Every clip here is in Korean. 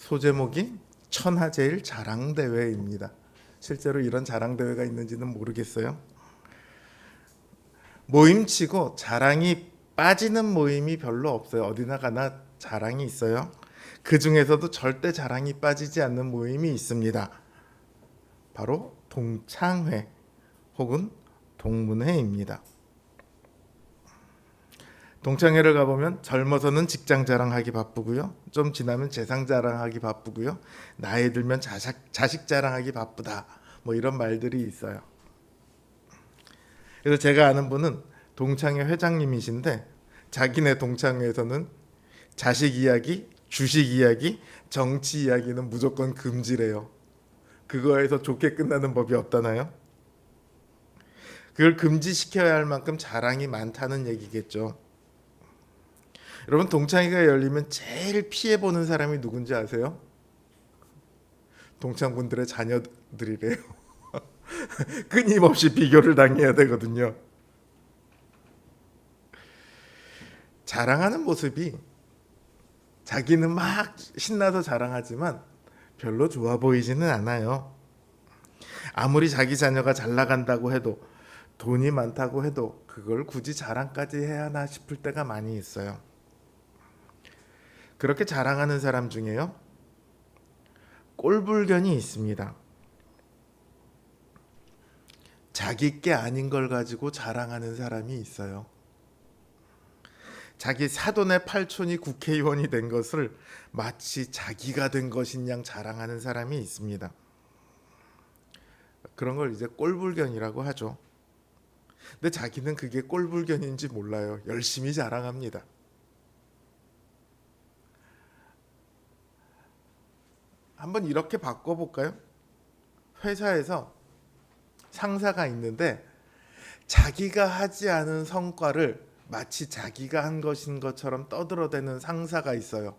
소제목이 천하제일 자랑대회입니다. 실제로 이런 자랑대회가 있는지는 모르겠어요. 모임치고 자랑이 빠지는 모임이 별로 없어요. 어디나 가나 자랑이 있어요. 그 중에서도 절대 자랑이 빠지지 않는 모임이 있습니다. 바로 동창회 혹은 동문회입니다. 동창회를 가보면 젊어서는 직장 자랑하기 바쁘고요. 좀 지나면 재산 자랑하기 바쁘고요. 나이 들면 자식 자랑하기 바쁘다. 뭐 이런 말들이 있어요. 그래서 제가 아는 분은 동창회 회장님이신데 자기네 동창회에서는 자식 이야기, 주식 이야기, 정치 이야기는 무조건 금지래요. 그거에서 좋게 끝나는 법이 없다나요? 그걸 금지시켜야 할 만큼 자랑이 많다는 얘기겠죠. 여러분, 동창회가 열리면 제일 피해보는 사람이 누군지 아세요? 동창분들의 자녀들이래요. 끊임없이 비교를 당해야 되거든요. 자랑하는 모습이 자기는 막 신나서 자랑하지만 별로 좋아 보이지는 않아요. 아무리 자기 자녀가 잘 나간다고 해도, 돈이 많다고 해도 그걸 굳이 자랑까지 해야 하나 싶을 때가 많이 있어요. 그렇게 자랑하는 사람 중에요, 꼴불견이 있습니다. 자기 게 아닌 걸 가지고 자랑하는 사람이 있어요. 자기 사돈의 팔촌이 국회의원이 된 것을 마치 자기가 된 것인 양 자랑하는 사람이 있습니다. 그런 걸 이제 꼴불견이라고 하죠. 근데 자기는 그게 꼴불견인지 몰라요. 열심히 자랑합니다. 한번 이렇게 바꿔볼까요? 회사에서 상사가 있는데 자기가 하지 않은 성과를 마치 자기가 한 것인 것처럼 떠들어대는 상사가 있어요.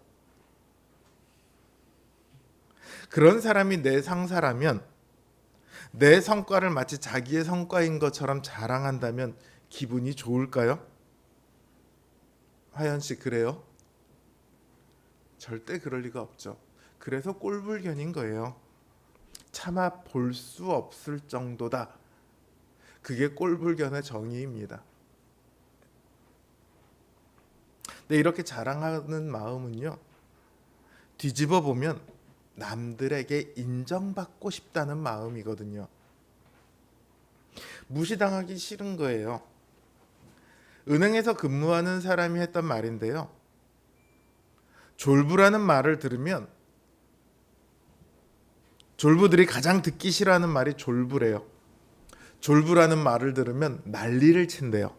그런 사람이 내 상사라면 내 성과를 마치 자기의 성과인 것처럼 자랑한다면 기분이 좋을까요? 화연 씨, 그래요? 절대 그럴 리가 없죠. 그래서 꼴불견인 거예요. 차마 볼 수 없을 정도다. 그게 꼴불견의 정의입니다. 근데 이렇게 자랑하는 마음은요, 뒤집어 보면 남들에게 인정받고 싶다는 마음이거든요. 무시당하기 싫은 거예요. 은행에서 근무하는 사람이 했던 말인데요, 졸부라는 말을 들으면 졸부들이 가장 듣기 싫어하는 말이 졸부래요. 졸부라는 말을 들으면 난리를 친대요.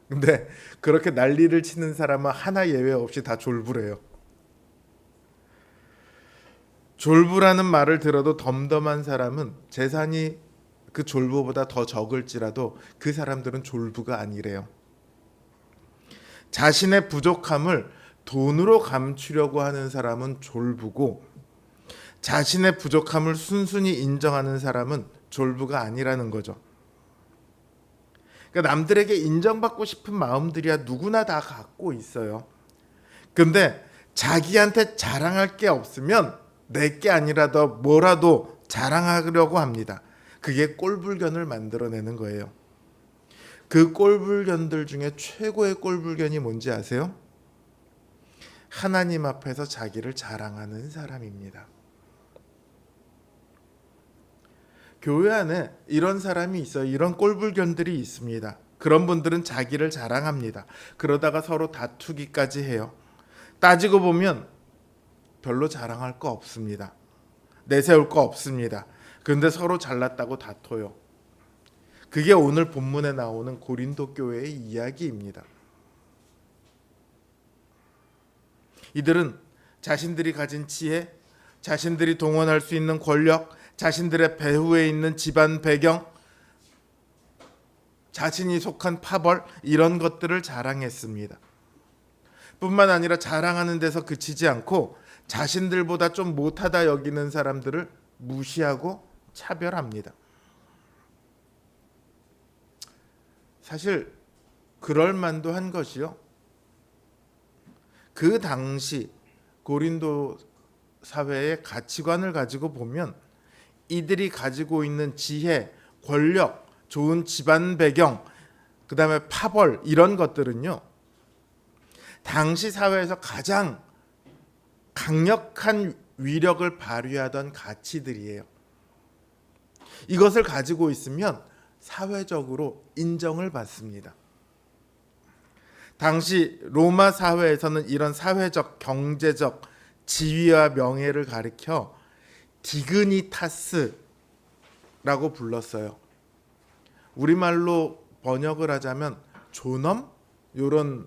근데 그렇게 난리를 치는 사람은 하나 예외 없이 다 졸부래요. 졸부라는 말을 들어도 덤덤한 사람은 재산이 그 졸부보다 더 적을지라도 그 사람들은 졸부가 아니래요. 자신의 부족함을 돈으로 감추려고 하는 사람은 졸부고, 자신의 부족함을 순순히 인정하는 사람은 졸부가 아니라는 거죠. 그러니까 남들에게 인정받고 싶은 마음들이야 누구나 다 갖고 있어요. 근데 자기한테 자랑할 게 없으면 내게 아니라도 뭐라도 자랑하려고 합니다. 그게 꼴불견을 만들어내는 거예요. 그 꼴불견들 중에 최고의 꼴불견이 뭔지 아세요? 하나님 앞에서 자기를 자랑하는 사람입니다. 교회 안에 이런 사람이 있어요. 이런 꼴불견들이 있습니다. 그런 분들은 자기를 자랑합니다. 그러다가 서로 다투기까지 해요. 따지고 보면 별로 자랑할 거 없습니다. 내세울 거 없습니다. 그런데 서로 잘났다고 다퉈요. 그게 오늘 본문에 나오는 고린도 교회의 이야기입니다. 이들은 자신들이 가진 지혜, 자신들이 동원할 수 있는 권력, 자신들의 배후에 있는 집안 배경, 자신이 속한 파벌, 이런 것들을 자랑했습니다. 뿐만 아니라 자랑하는 데서 그치지 않고 자신들보다 좀 못하다 여기는 사람들을 무시하고 차별합니다. 사실 그럴 만도 한 것이요, 그 당시 고린도 사회의 가치관을 가지고 보면 이들이 가지고 있는 지혜, 권력, 좋은 집안 배경, 그 다음에 파벌 이런 것들은요, 당시 사회에서 가장 강력한 위력을 발휘하던 가치들이에요. 이것을 가지고 있으면 사회적으로 인정을 받습니다. 당시 로마 사회에서는 이런 사회적, 경제적 지위와 명예를 가리켜 디그니타스라고 불렀어요. 우리말로 번역을 하자면 존엄? 이런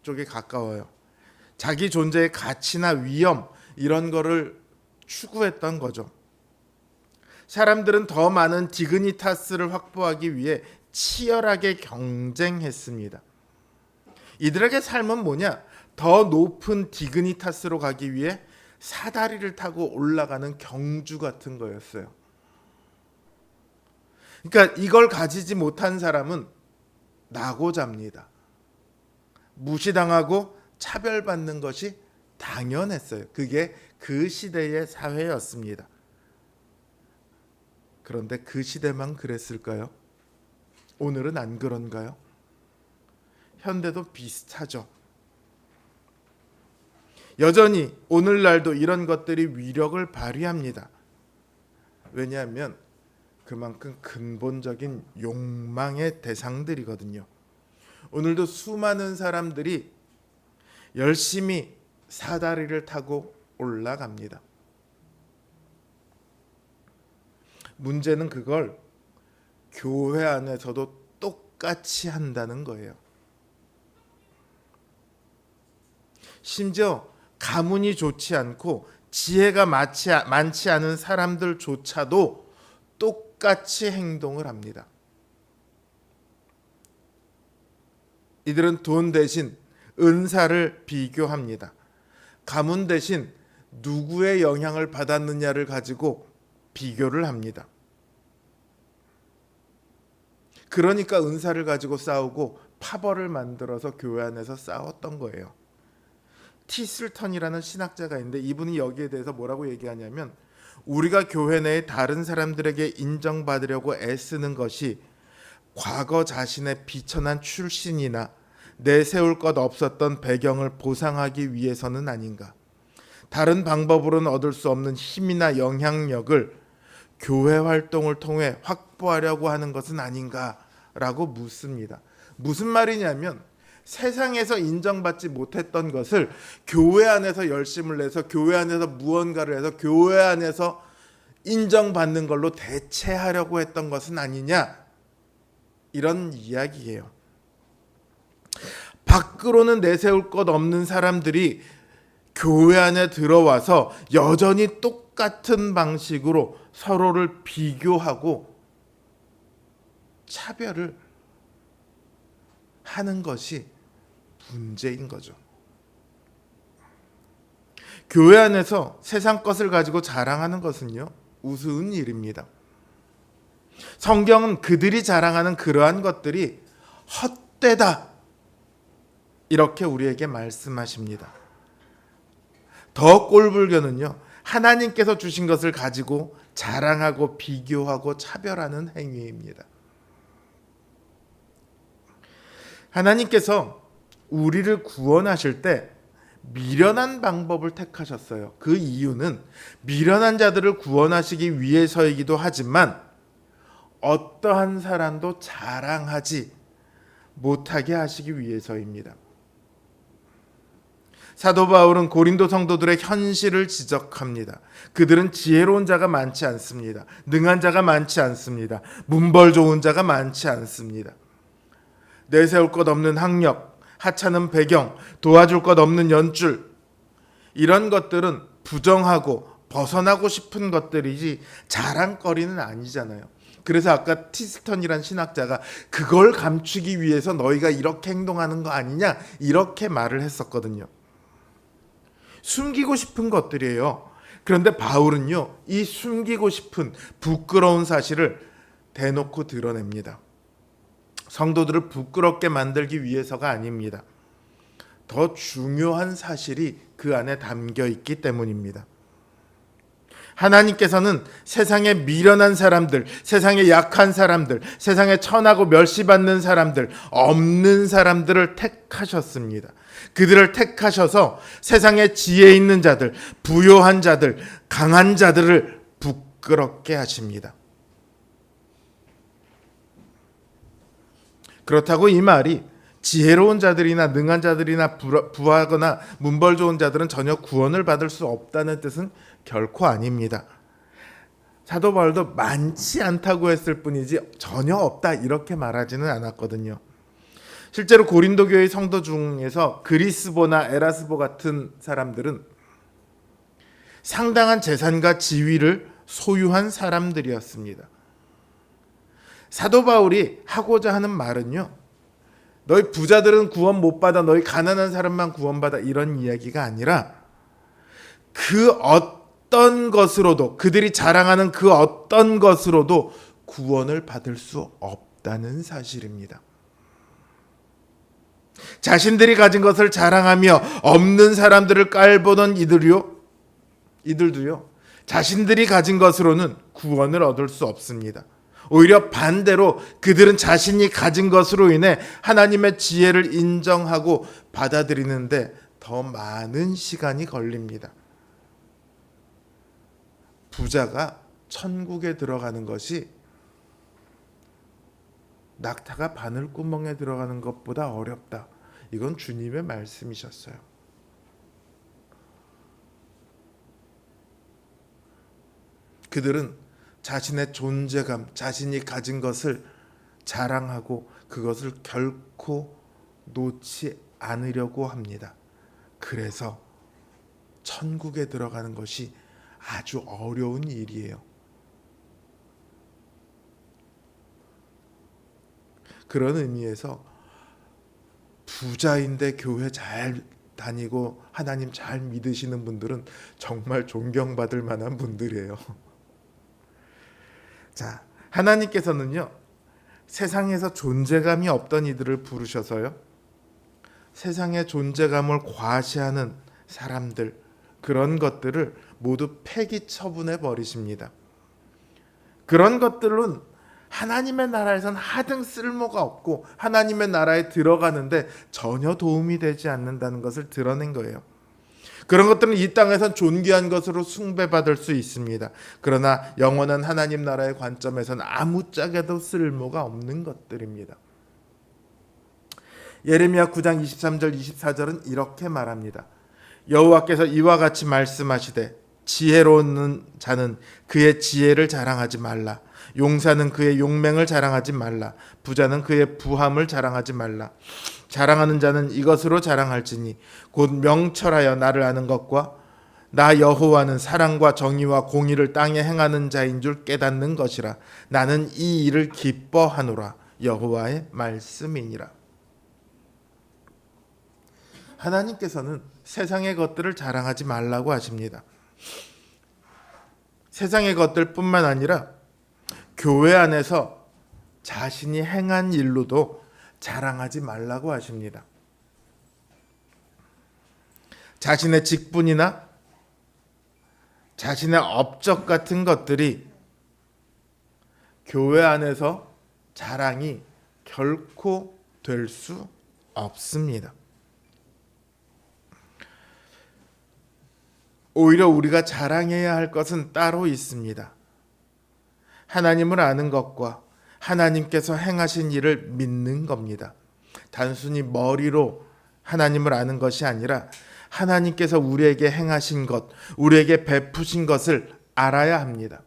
쪽에 가까워요. 자기 존재의 가치나 위엄 이런 거를 추구했던 거죠. 사람들은 더 많은 디그니타스를 확보하기 위해 치열하게 경쟁했습니다. 이들에게 삶은 뭐냐? 더 높은 디그니타스로 가기 위해 사다리를 타고 올라가는 경주 같은 거였어요. 그러니까 이걸 가지지 못한 사람은 낙오자입니다. 무시당하고 차별받는 것이 당연했어요. 그게 그 시대의 사회였습니다. 그런데 그 시대만 그랬을까요? 오늘은 안 그런가요? 현대도 비슷하죠. 여전히 오늘날도 이런 것들이 위력을 발휘합니다. 왜냐하면 그만큼 근본적인 욕망의 대상들이거든요. 오늘도 수많은 사람들이 열심히 사다리를 타고 올라갑니다. 문제는 그걸 교회 안에서도 똑같이 한다는 거예요. 심지어 가문이 좋지 않고 지혜가 많지 않은 사람들조차도 똑같이 행동을 합니다. 이들은 돈 대신 은사를 비교합니다. 가문 대신 누구의 영향을 받았느냐를 가지고 비교를 합니다. 그러니까 은사를 가지고 싸우고 파벌을 만들어서 교회 안에서 싸웠던 거예요. 티슬턴이라는 신학자가 있는데 이분이 여기에 대해서 뭐라고 얘기하냐면, 우리가 교회 내의 다른 사람들에게 인정받으려고 애쓰는 것이 과거 자신의 비천한 출신이나 내세울 것 없었던 배경을 보상하기 위해서는 아닌가. 다른 방법으로는 얻을 수 없는 힘이나 영향력을 교회 활동을 통해 확보하려고 하는 것은 아닌가라고 묻습니다. 무슨 말이냐면, 세상에서 인정받지 못했던 것을 교회 안에서 열심을 내서 교회 안에서 무언가를 해서 교회 안에서 인정받는 걸로 대체하려고 했던 것은 아니냐, 이런 이야기예요. 밖으로는 내세울 것 없는 사람들이 교회 안에 들어와서 여전히 똑같은 방식으로 서로를 비교하고 차별을 하는 것이 문제인 거죠. 교회 안에서 세상 것을 가지고 자랑하는 것은요, 우스운 일입니다. 성경은 그들이 자랑하는 그러한 것들이 헛되다, 이렇게 우리에게 말씀하십니다. 더 꼴불견은요, 하나님께서 주신 것을 가지고 자랑하고 비교하고 차별하는 행위입니다. 하나님께서 우리를 구원하실 때 미련한 방법을 택하셨어요. 그 이유는 미련한 자들을 구원하시기 위해서이기도 하지만 어떠한 사람도 자랑하지 못하게 하시기 위해서입니다. 사도 바울은 고린도 성도들의 현실을 지적합니다. 그들은 지혜로운 자가 많지 않습니다. 능한 자가 많지 않습니다. 문벌 좋은 자가 많지 않습니다. 내세울 것 없는 학력, 하찮은 배경, 도와줄 것 없는 연줄, 이런 것들은 부정하고 벗어나고 싶은 것들이지 자랑거리는 아니잖아요. 그래서 아까 티스턴이란 신학자가 그걸 감추기 위해서 너희가 이렇게 행동하는 거 아니냐, 이렇게 말을 했었거든요. 숨기고 싶은 것들이에요. 그런데 바울은요, 이 숨기고 싶은 부끄러운 사실을 대놓고 드러냅니다. 성도들을 부끄럽게 만들기 위해서가 아닙니다. 더 중요한 사실이 그 안에 담겨 있기 때문입니다. 하나님께서는 세상에 미련한 사람들, 세상에 약한 사람들, 세상에 천하고 멸시받는 사람들, 없는 사람들을 택하셨습니다. 그들을 택하셔서 세상에 지혜 있는 자들, 부요한 자들, 강한 자들을 부끄럽게 하십니다. 그렇다고 이 말이 지혜로운 자들이나 능한 자들이나 부하거나 문벌 좋은 자들은 전혀 구원을 받을 수 없다는 뜻은 결코 아닙니다. 사도 바울도 많지 않다고 했을 뿐이지 전혀 없다 이렇게 말하지는 않았거든요. 실제로 고린도 교회 성도 중에서 그리스보나 에라스보 같은 사람들은 상당한 재산과 지위를 소유한 사람들이었습니다. 사도 바울이 하고자 하는 말은요, 너희 부자들은 구원 못 받아, 너희 가난한 사람만 구원받아, 이런 이야기가 아니라 그 어떤 것으로도, 그들이 자랑하는 그 어떤 것으로도 구원을 받을 수 없다는 사실입니다. 자신들이 가진 것을 자랑하며 없는 사람들을 깔보던 이들도요, 자신들이 가진 것으로는 구원을 얻을 수 없습니다. 오히려 반대로 그들은 자신이 가진 것으로 인해 하나님의 지혜를 인정하고 받아들이는데 더 많은 시간이 걸립니다. 부자가 천국에 들어가는 것이 낙타가 바늘구멍에 들어가는 것보다 어렵다. 이건 주님의 말씀이셨어요. 그들은 자신의 존재감, 자신이 가진 것을 자랑하고 그것을 결코 놓지 않으려고 합니다. 그래서 천국에 들어가는 것이 아주 어려운 일이에요. 그런 의미에서 부자인데 교회 잘 다니고 하나님 잘 믿으시는 분들은 정말 존경받을 만한 분들이에요. 자, 하나님께서는요, 세상에서 존재감이 없던 이들을 부르셔서요, 세상의 존재감을 과시하는 사람들, 그런 것들을 모두 폐기 처분해 버리십니다. 그런 것들은 하나님의 나라에선 하등 쓸모가 없고 하나님의 나라에 들어가는데 전혀 도움이 되지 않는다는 것을 드러낸 거예요. 그런 것들은 이 땅에선 존귀한 것으로 숭배받을 수 있습니다. 그러나 영원한 하나님 나라의 관점에서는 아무짝에도 쓸모가 없는 것들입니다. 예레미야 9장 23절 24절은 이렇게 말합니다. 여호와께서 이와 같이 말씀하시되 지혜로운 자는 그의 지혜를 자랑하지 말라. 용사는 그의 용맹을 자랑하지 말라. 부자는 그의 부함을 자랑하지 말라. 자랑하는 자는 이것으로 자랑할지니 곧 명철하여 나를 아는 것과 나 여호와는 사랑과 정의와 공의를 땅에 행하는 자인 줄 깨닫는 것이라. 나는 이 일을 기뻐하노라. 여호와의 말씀이니라. 하나님께서는 세상의 것들을 자랑하지 말라고 하십니다. 세상의 것들뿐만 아니라 교회 안에서 자신이 행한 일로도 자랑하지 말라고 하십니다. 자신의 직분이나 자신의 업적 같은 것들이 교회 안에서 자랑이 결코 될 수 없습니다. 오히려 우리가 자랑해야 할 것은 따로 있습니다. 하나님을 아는 것과 하나님께서 행하신 일을 믿는 겁니다. 단순히 머리로 하나님을 아는 것이 아니라 하나님께서 우리에게 행하신 것, 우리에게 베푸신 것을 알아야 합니다.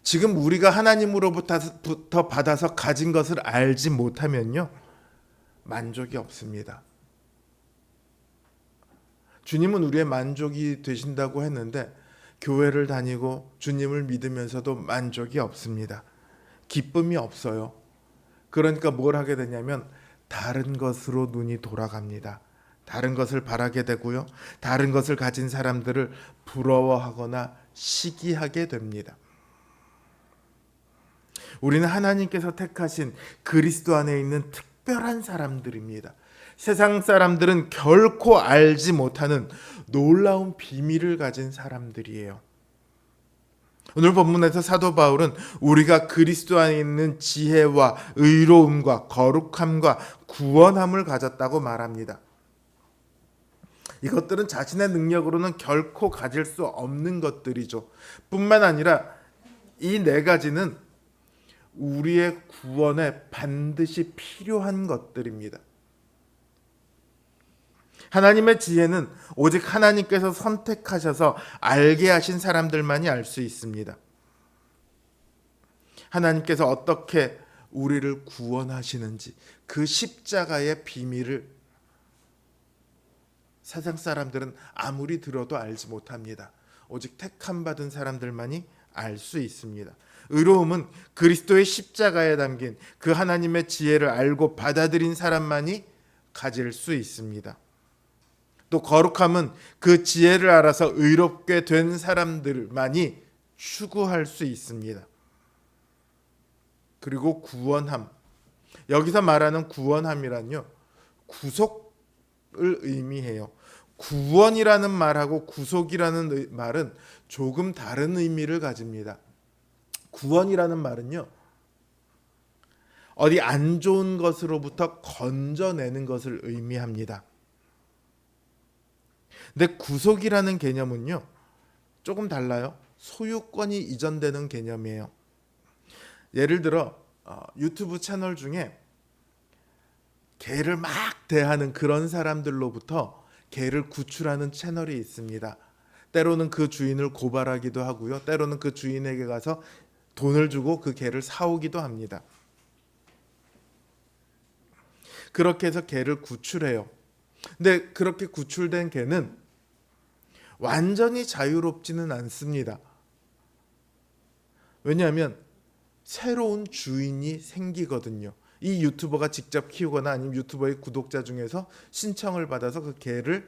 지금 우리가 하나님으로부터 받아서 가진 것을 알지 못하면요, 만족이 없습니다. 주님은 우리의 만족이 되신다고 했는데 교회를 다니고 주님을 믿으면서도 만족이 없습니다. 기쁨이 없어요. 그러니까 뭘 하게 되냐면 다른 것으로 눈이 돌아갑니다. 다른 것을 바라게 되고요. 다른 것을 가진 사람들을 부러워하거나 시기하게 됩니다. 우리는 하나님께서 택하신 그리스도 안에 있는 특별한 사람들입니다. 세상 사람들은 결코 알지 못하는 놀라운 비밀을 가진 사람들이에요. 오늘 본문에서 사도 바울은 우리가 그리스도 안에 있는 지혜와 의로움과 거룩함과 구원함을 가졌다고 말합니다. 이것들은 자신의 능력으로는 결코 가질 수 없는 것들이죠. 뿐만 아니라 이 네 가지는 우리의 구원에 반드시 필요한 것들입니다. 하나님의 지혜는 오직 하나님께서 선택하셔서 알게 하신 사람들만이 알 수 있습니다. 하나님께서 어떻게 우리를 구원하시는지 그 십자가의 비밀을 세상 사람들은 아무리 들어도 알지 못합니다. 오직 택함 받은 사람들만이 알 수 있습니다. 의로움은 그리스도의 십자가에 담긴 그 하나님의 지혜를 알고 받아들인 사람만이 가질 수 있습니다. 또 거룩함은 그 지혜를 알아서 의롭게 된 사람들만이 추구할 수 있습니다. 그리고 구원함. 여기서 말하는 구원함이란요, 구속을 의미해요. 구원이라는 말하고 구속이라는 말은 조금 다른 의미를 가집니다. 구원이라는 말은요, 어디 안 좋은 것으로부터 건져내는 것을 의미합니다. 근데 구속이라는 개념은요, 조금 달라요. 소유권이 이전되는 개념이에요. 예를 들어 유튜브 채널 중에 개를 막 대하는 그런 사람들로부터 개를 구출하는 채널이 있습니다. 때로는 그 주인을 고발하기도 하고요. 때로는 그 주인에게 가서 돈을 주고 그 개를 사오기도 합니다. 그렇게 해서 개를 구출해요. 근데 그렇게 구출된 개는 완전히 자유롭지는 않습니다. 왜냐하면 새로운 주인이 생기거든요. 이 유튜버가 직접 키우거나 아니면 유튜버의 구독자 중에서 신청을 받아서 그 개를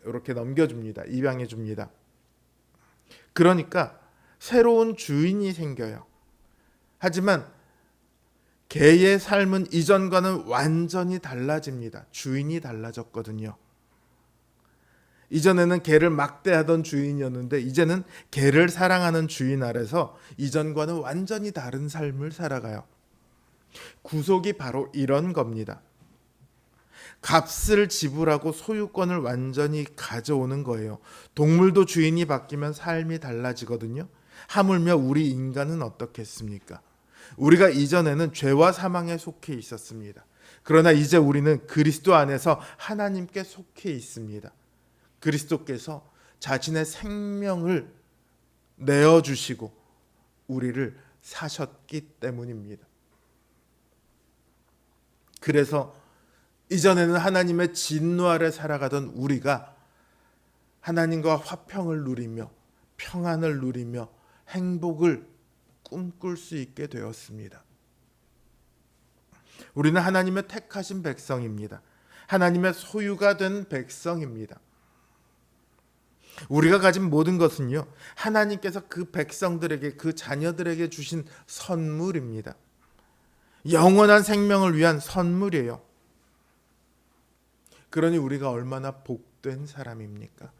이렇게 넘겨줍니다. 입양해 줍니다. 그러니까 새로운 주인이 생겨요. 하지만 개의 삶은 이전과는 완전히 달라집니다. 주인이 달라졌거든요. 이전에는 개를 막대하던 주인이었는데 이제는 개를 사랑하는 주인 아래서 이전과는 완전히 다른 삶을 살아가요. 구속이 바로 이런 겁니다. 값을 지불하고 소유권을 완전히 가져오는 거예요. 동물도 주인이 바뀌면 삶이 달라지거든요. 하물며 우리 인간은 어떻겠습니까? 우리가 이전에는 죄와 사망에 속해 있었습니다. 그러나 이제 우리는 그리스도 안에서 하나님께 속해 있습니다. 그리스도께서 자신의 생명을 내어주시고 우리를 사셨기 때문입니다. 그래서 이전에는 하나님의 진노 아래 살아가던 우리가 하나님과 화평을 누리며 평안을 누리며 행복을 꿈꿀 수 있게 되었습니다. 우리는 하나님의 택하신 백성입니다. 하나님의 소유가 된 백성입니다. 우리가 가진 모든 것은요, 하나님께서 그 백성들에게, 그 자녀들에게 주신 선물입니다. 영원한 생명을 위한 선물이에요. 그러니 우리가 얼마나 복된 사람입니까?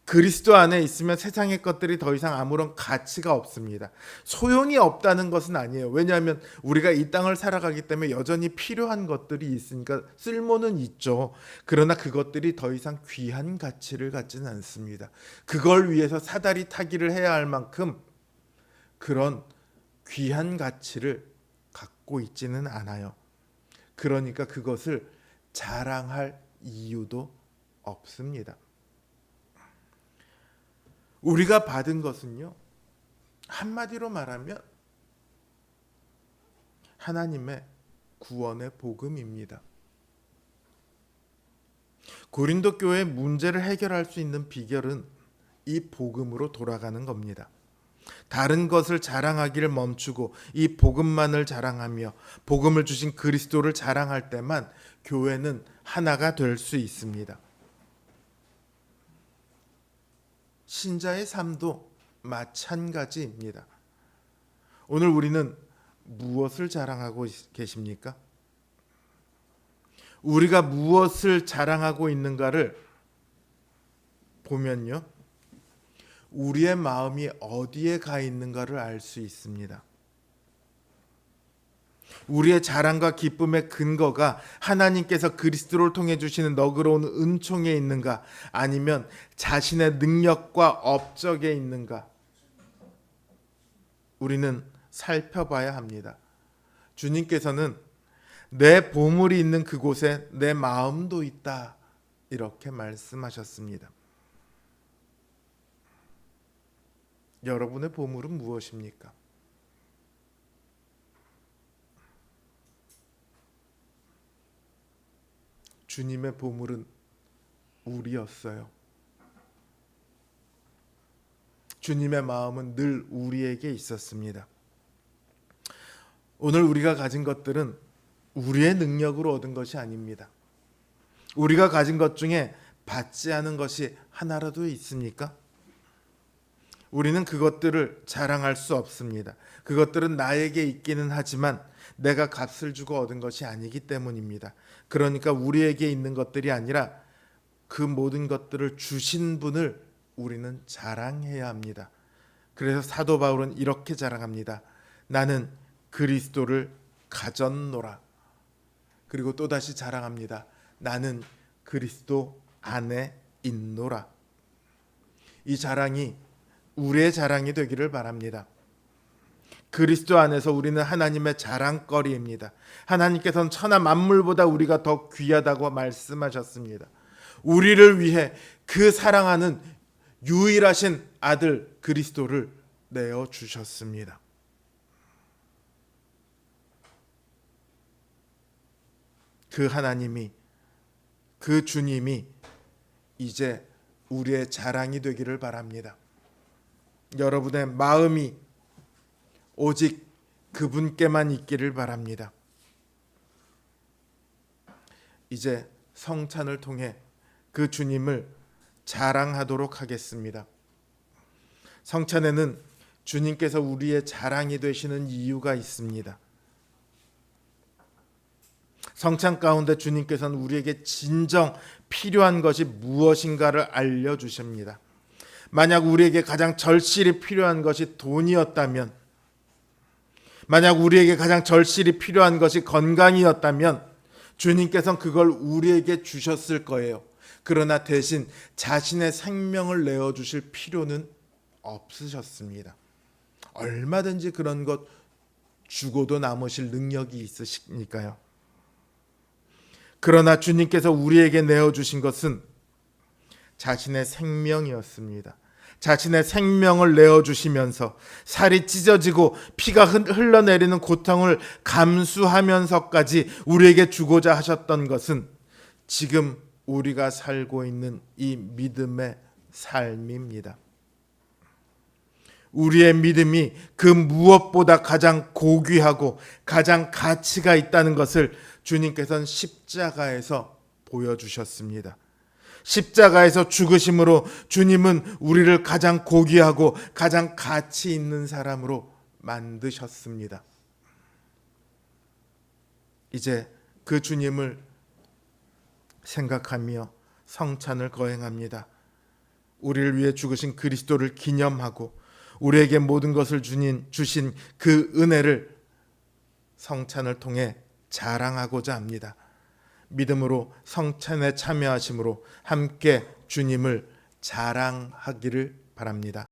그리스도 안에 있으면 세상의 것들이 더 이상 아무런 가치가 없습니다. 소용이 없다는 것은 아니에요. 왜냐하면 우리가 이 땅을 살아가기 때문에 여전히 필요한 것들이 있으니까 쓸모는 있죠. 그러나 그것들이 더 이상 귀한 가치를 갖지는 않습니다. 그걸 위해서 사다리 타기를 해야 할 만큼 그런 귀한 가치를 갖고 있지는 않아요. 그러니까 그것을 자랑할 이유도 없습니다. 우리가 받은 것은요, 한마디로 말하면 하나님의 구원의 복음입니다. 고린도 교회의 문제를 해결할 수 있는 비결은 이 복음으로 돌아가는 겁니다. 다른 것을 자랑하기를 멈추고 이 복음만을 자랑하며 복음을 주신 그리스도를 자랑할 때만 교회는 하나가 될 수 있습니다. 신자의 삶도 마찬가지입니다. 오늘 우리는 무엇을 자랑하고 계십니까? 우리가 무엇을 자랑하고 있는가를 보면요, 우리의 마음이 어디에 가 있는가를 알 수 있습니다. 우리의 자랑과 기쁨의 근거가 하나님께서 그리스도를 통해 주시는 너그러운 은총에 있는가, 아니면 자신의 능력과 업적에 있는가, 우리는 살펴봐야 합니다. 주님께서는 내 보물이 있는 그곳에 내 마음도 있다, 이렇게 말씀하셨습니다. 여러분의 보물은 무엇입니까? 주님의 보물은 우리였어요. 주님의 마음은 늘 우리에게 있었습니다. 오늘 우리가 가진 것들은 우리의 능력으로 얻은 것이 아닙니다. 우리가 가진 것 중에 받지 않은 것이 하나라도 있습니까? 우리는 그것들을 자랑할 수 없습니다. 그것들은 나에게 있기는 하지만 내가 값을 주고 얻은 것이 아니기 때문입니다. 그러니까 우리에게 있는 것들이 아니라 그 모든 것들을 주신 분을 우리는 자랑해야 합니다. 그래서 사도 바울은 이렇게 자랑합니다. 나는 그리스도를 가졌노라. 그리고 또다시 자랑합니다. 나는 그리스도 안에 있노라. 이 자랑이 우리의 자랑이 되기를 바랍니다. 그리스도 안에서 우리는 하나님의 자랑거리입니다. 하나님께서는 천하 만물보다 우리가 더 귀하다고 말씀하셨습니다. 우리를 위해 그 사랑하는 유일하신 아들 그리스도를 내어주셨습니다. 그 하나님이, 그 주님이 이제 우리의 자랑이 되기를 바랍니다. 여러분의 마음이 오직 그분께만 있기를 바랍니다. 이제 성찬을 통해 그 주님을 자랑하도록 하겠습니다. 성찬에는 주님께서 우리의 자랑이 되시는 이유가 있습니다. 성찬 가운데 주님께서는 우리에게 진정 필요한 것이 무엇인가를 알려주십니다. 만약 우리에게 가장 절실히 필요한 것이 돈이었다면, 만약 우리에게 가장 절실히 필요한 것이 건강이었다면 주님께서는 그걸 우리에게 주셨을 거예요. 그러나 대신 자신의 생명을 내어주실 필요는 없으셨습니다. 얼마든지 그런 것 주고도 남으실 능력이 있으시니까요. 그러나 주님께서 우리에게 내어주신 것은 자신의 생명이었습니다. 자신의 생명을 내어주시면서 살이 찢어지고 피가 흘러내리는 고통을 감수하면서까지 우리에게 주고자 하셨던 것은 지금 우리가 살고 있는 이 믿음의 삶입니다. 우리의 믿음이 그 무엇보다 가장 고귀하고 가장 가치가 있다는 것을 주님께서는 십자가에서 보여주셨습니다. 십자가에서 죽으심으로 주님은 우리를 가장 고귀하고 가장 가치 있는 사람으로 만드셨습니다. 이제 그 주님을 생각하며 성찬을 거행합니다. 우리를 위해 죽으신 그리스도를 기념하고 우리에게 모든 것을 주신 그 은혜를 성찬을 통해 자랑하고자 합니다. 믿음으로 성찬에 참여하심으로 함께 주님을 자랑하기를 바랍니다.